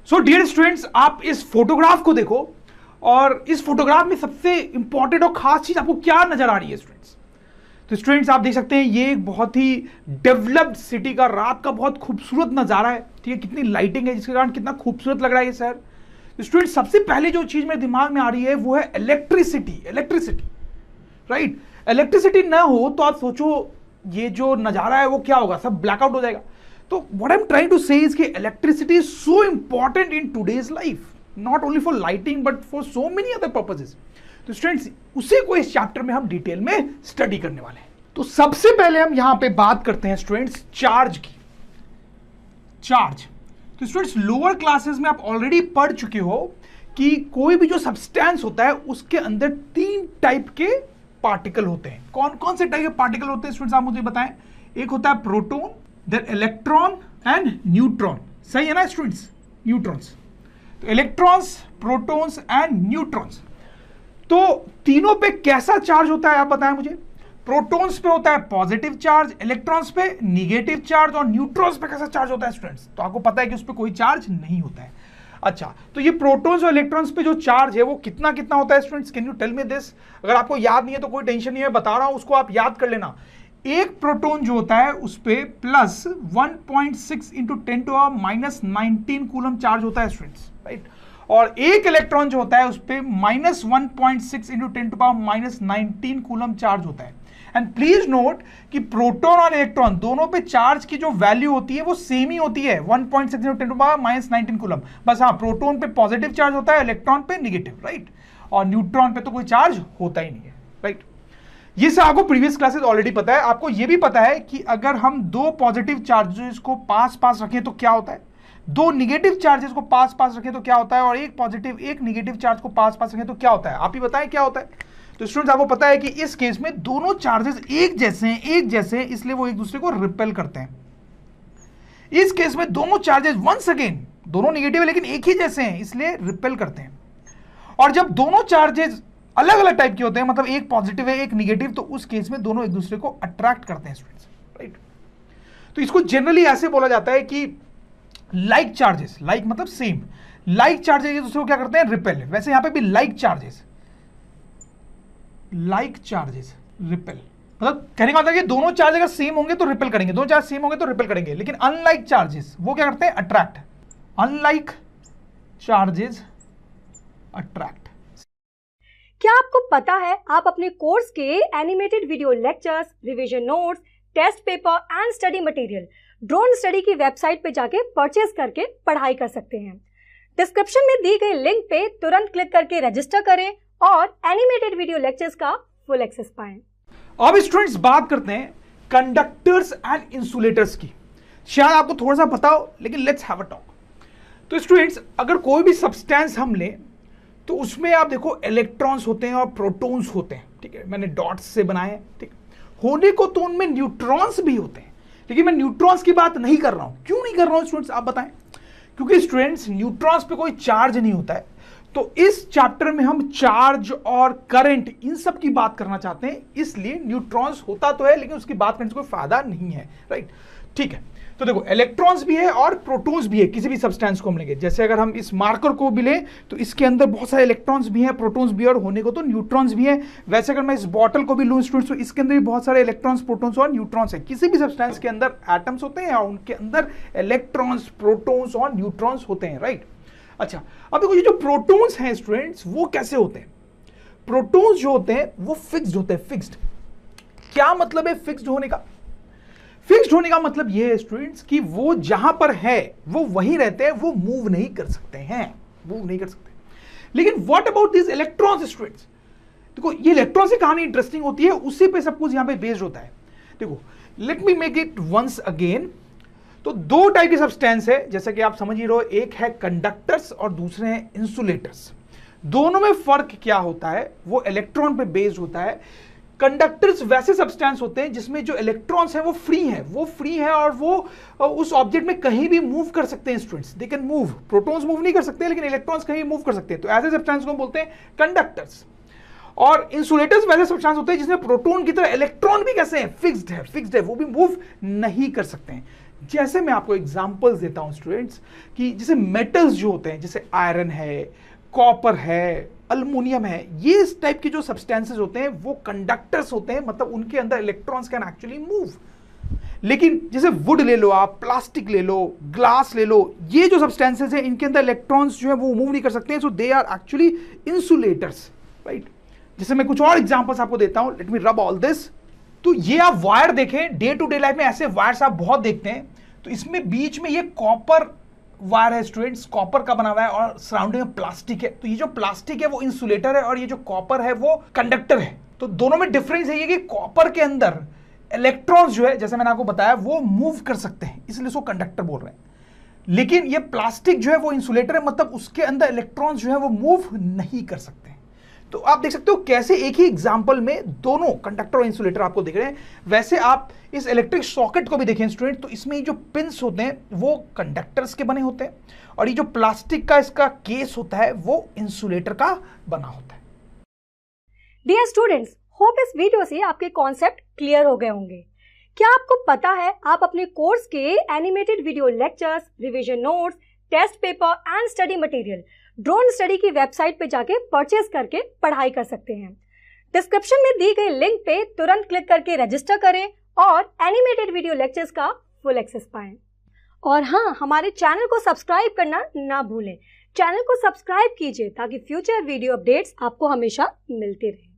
So dear students, आप इस photograph को देखो और इस फोटोग्राफ में सबसे इंपॉर्टेंट और खास चीज आपको क्या नजर आ रही है स्टूडेंट्स? तो स्टूडेंट्स आप देख सकते हैं ये एक बहुत ही डेवलप्ड सिटी का रात का बहुत खूबसूरत नजारा है। ठीक है, कितनी लाइटिंग है जिसके कारण कितना खूबसूरत लग रहा है ये शहर। तो स्टूडेंट्स सबसे पहले जो चीज मेरे दिमाग में आ रही है वो है इलेक्ट्रिसिटी। Electricity, right? इलेक्ट्रिसिटी ना हो तो आप सोचो ये जो नजारा है वो क्या होगा, सब ब्लैकआउट हो जाएगा। तो what I am trying to say is कि electricity is so important in today's life, not only for lighting but for so many other purposes. तो स्टूडेंट्स उसी को इस चैप्टर में हम डिटेल में स्टडी करने वाले हैं। तो सबसे पहले हम यहां पे बात करते हैं स्टूडेंट्स चार्ज की। चार्ज, तो स्टूडेंट्स लोअर क्लासेस में आप ऑलरेडी पढ़ चुके हो कि कोई भी जो सब्सटेंस होता है उसके अंदर 3 टाइप के पार्टिकल होते हैं। कौन कौन से टाइप के पार्टिकल होते हैं स्टूडेंट्स, आप मुझे बताएं। एक होता है proton, then electron and neutron. सही है ना स्टूडेंट्स? न्यूट्रॉन्स, तो इलेक्ट्रॉन्स, प्रोटॉन्स एंड न्यूट्रॉन्स। तो तीनों पे कैसा चार्ज होता है आप बताएं मुझे। प्रोटॉन्स पे होता है पॉजिटिव चार्ज, इलेक्ट्रॉन्स पे निगेटिव चार्ज और न्यूट्रॉन्स पे कैसा चार्ज होता है स्टूडेंट्स? तो आपको पता है कि उस पे कोई चार्ज नहीं होता है। अच्छा, तो ये प्रोटॉन्स और इलेक्ट्रॉन्स पे जो चार्ज है वो कितना कितना होता है students? Can you tell me this? अगर आपको याद नहीं है तो कोई टेंशन नहीं है, बता रहा हूं, उसको आप याद कर लेना। एक प्रोटॉन जो होता है उस पे प्लस 1.6 इंटू 10⁻⁻19 कूलम चार्ज होता है स्टूडेंट्स, राइट? और एक इलेक्ट्रॉन जो होता है उस पे -1.6 इंटू 10⁻⁻19 कूलम चार्ज होता है। एंड प्लीज नोट कि प्रोटॉन और इलेक्ट्रॉन दोनों पे चार्ज की जो वैल्यू होती है वो सेम ही होती है, 1.6 इंटू 10⁻⁻19 कूलम। बस हाँ, प्रोटॉन पे पॉजिटिव चार्ज होता है, इलेक्ट्रॉन पे निगेटिव, राइट? और न्यूट्रॉन पे तो कोई चार्ज होता ही नहीं है, राइट? ये सब आपको प्रीवियस क्लासेस ऑलरेडी पता है। आपको ये भी पता है कि अगर हम 2 पॉजिटिव चार्जेस को पास पास रखें तो क्या होता है, 2 निगेटिव चार्जेस को पास पास रखें तो क्या होता है, और एक पॉजिटिव एक निगेटिव चार्ज को पास पास रखें तो क्या होता है? आप ही बताएं क्या होता है। तो स्टूडेंट्स आपको पता है कि इस केस में दोनों चार्जेस एक जैसे हैं, इसलिए वो एक दूसरे को रिपेल करते हैं। इस केस में दोनों चार्जेस वंस अगेन दोनों निगेटिव है लेकिन एक ही जैसे हैं, इसलिए रिपेल करते हैं। और जब दोनों चार्जेस अलग अलग टाइप के होते हैं, मतलब एक पॉजिटिव है एक निगेटिव, तो उस केस में दोनों एक दूसरे को अट्रैक्ट करते हैं स्टूडेंट्स, राइट? तो इसको जनरली ऐसे बोला जाता है कि लाइक चार्जेस, लाइक मतलब सेम, लाइक चार्जेस एक दूसरे को क्या करते हैं? रिपेल। वैसे यहां पे भी लाइक चार्जेस रिपेल, मतलब कहने का मतलब कि दोनों चार्ज अगर सेम होंगे तो रिपेल करेंगे, दोनों चार्ज सेम होंगे तो रिपेल करेंगे। लेकिन अनलाइक चार्जेस वो क्या करते हैं? अट्रैक्ट। Unlike charges attract. क्या आपको पता है आप अपने कोर्स के animated video lectures, revision notes, test paper and study material Dron study की वेबसाइट पे जाके परचेज करके पढ़ाई कर सकते हैं। डिस्क्रिप्शन में दी गई लिंक पे तुरंत क्लिक करके रजिस्टर करें और एनिमेटेड वीडियो लेक्चर्स का फुल एक्सेस पाएं। अब स्टूडेंट्स बात करते हैं कंडक्टर्स एंड इंसुलेटर्स की। शायद आपको थोड़ा सा पता हो लेकिन लेट्स हैव अ टॉक। तो स्टूडेंट्स अगर कोई भी सब्सटेंस हम लें तो उसमें आप देखो इलेक्ट्रॉन्स होते हैं और प्रोटॉन्स होते हैं, ठीक है? मैंने डॉट्स से बनाए हैं, ठीक होने को, तो उनमें न्यूट्रॉन्स भी होते हैं, लेकिन मैं न्यूट्रॉन्स की बात नहीं कर रहा हूं। क्यों नहीं कर रहा हूं स्टूडेंट्स, आप बताएं? क्योंकि स्टूडेंट्स न्यूट्रॉन्स पे कोई चार्ज नहीं होता है। तो इस चैप्टर में हम चार्ज और करंट इन सब की बात करना चाहते हैं, इसलिए न्यूट्रॉन्स होता तो है लेकिन उसकी बात करने से कोई फायदा नहीं है, राइट? ठीक है, तो देखो इलेक्ट्रॉन्स भी है और प्रोटॉन्स भी है किसी भी सब्सटेंस को हम लेंगे। जैसे अगर हम इस मार्कर को भी लें तो इसके अंदर बहुत सारे इलेक्ट्रॉन्स भी हैं, प्रोटॉन्स भी है, और होने को तो न्यूट्रॉन्स भी है। वैसे अगर मैं इस बॉटल को भी लूं स्टूडेंट्स तो इसके अंदर भी बहुत सारे इलेक्ट्रॉन्स, प्रोटॉन्स और न्यूट्रॉन्स है। किसी भी सब्सटेंस के अंदर एटम्स होते हैं और उनके अंदर इलेक्ट्रॉन्स, प्रोटॉन्स और न्यूट्रॉन्स होते हैं, राइट? अच्छा, अब देखो ये जो प्रोटॉन्स हैं स्टूडेंट्स वो कैसे होते हैं? प्रोटॉन्स जो होते हैं वो फिक्स्ड होते हैं। फिक्स्ड क्या मतलब है फिक्स्ड होने का? फिक्स्ड होने का मतलब ये है स्टूडेंट्स कि वो जहां पर है वो वहीं रहते हैं, वो मूव नहीं कर सकते हैं, मूव नहीं कर सकते। लेकिन what about this electrons students? देखो ये इलेक्ट्रॉन से कहानी इंटरेस्टिंग होती है, उसी पे सब कुछ यहां पे बेस्ड होता है। देखो let me make it once again. तो 2 टाइप के सब्सटेंस है, जैसा कि आप समझ ही रहे हो, एक है कंडक्टर्स और दूसरे हैं इंसुलेटर्स। दोनों में फर्क क्या होता है? वो इलेक्ट्रॉन पे बेस्ड होता है। कंडक्टर्स वैसे सब्सटेंस होते हैं जिसमें जो इलेक्ट्रॉन्स है वो फ्री है और वो उस ऑब्जेक्ट में कहीं भी मूव कर सकते हैं students. They can move. Protons move नहीं कर सकते लेकिन इलेक्ट्रॉन्स कहीं मूव कर सकते हैं, तो ऐसे सब्सटेंस को बोलते हैं कंडक्टर्स। और इंसुलेटर्स वैसे सब्सटेंस होते हैं जिसमें प्रोटॉन की तरह इलेक्ट्रॉन भी कैसे हैं? फिक्स्ड है, वो भी मूव नहीं कर सकते हैं। जैसे मैं आपको एग्जांपल्स देता हूं स्टूडेंट्स कि जैसे मेटल्स जो होते हैं, जैसे आयरन है, कॉपर है, अल्युमिनियम है, ये इस टाइप के जो सब्सटेंसेस होते हैं वो कंडक्टर्स होते हैं, मतलब उनके अंदर इलेक्ट्रॉन्स कैन एक्चुअली मूव। लेकिन जैसे वुड ले लो आप, प्लास्टिक ले लो, ग्लास ले लो, ये जो सब्सटेंसेस हैं इनके अंदर इलेक्ट्रॉन्स जो है वो मूव नहीं कर सकते हैं, so they are actually insulators, right. जैसे मैं कुछ और एग्जांपल्स आपको देता हूं, लेट मी रब ऑल दिस। तो ये आप वायर देखें, डे टू डे लाइफ में ऐसे वायर्स आप बहुत देखते हैं। तो इसमें बीच में ये कॉपर वायर है स्टूडेंट्स, कॉपर का बना हुआ है और सराउंडिंग में प्लास्टिक है। तो ये जो प्लास्टिक है वो इंसुलेटर है और ये जो कॉपर है वो कंडक्टर है। तो दोनों में डिफरेंस है ये कि कॉपर के अंदर इलेक्ट्रॉन्स जो है, जैसे मैंने आपको बताया, वो मूव कर सकते हैं, इसलिए उसको कंडक्टर बोल रहे हैं। लेकिन ये प्लास्टिक जो है वो इंसुलेटर है, मतलब उसके अंदर इलेक्ट्रॉन्स जो है वो मूव नहीं कर सकते। तो आप देख सकते हो कैसे एक ही एग्जांपल में दोनों कंडक्टर और इंसुलेटर आपको दिख रहे हैं। वैसे आप इस इलेक्ट्रिक सॉकेट को भी देखें स्टूडेंट, तो इसमें जो पिंस होते हैं वो कंडक्टर्स के बने होते हैं और ये जो प्लास्टिक का इसका केस होता है वो इंसुलेटर का बना होता है। डियर स्टूडेंट्स, होप इस वीडियो से आपके कॉन्सेप्ट क्लियर हो गए होंगे। क्या आपको पता है आप अपने कोर्स के animated video lectures, revision notes, test paper and study material Dron study की वेबसाइट पे जाके परचेज करके पढ़ाई कर सकते हैं। डिस्क्रिप्शन में दी गई लिंक पे तुरंत क्लिक करके रजिस्टर करें और एनिमेटेड वीडियो लेक्चर्स का फुल एक्सेस पाएं। और हाँ, हमारे चैनल को सब्सक्राइब करना ना भूलें। चैनल को सब्सक्राइब कीजिए ताकि फ्यूचर वीडियो अपडेट्स आपको हमेशा मिलते रहें।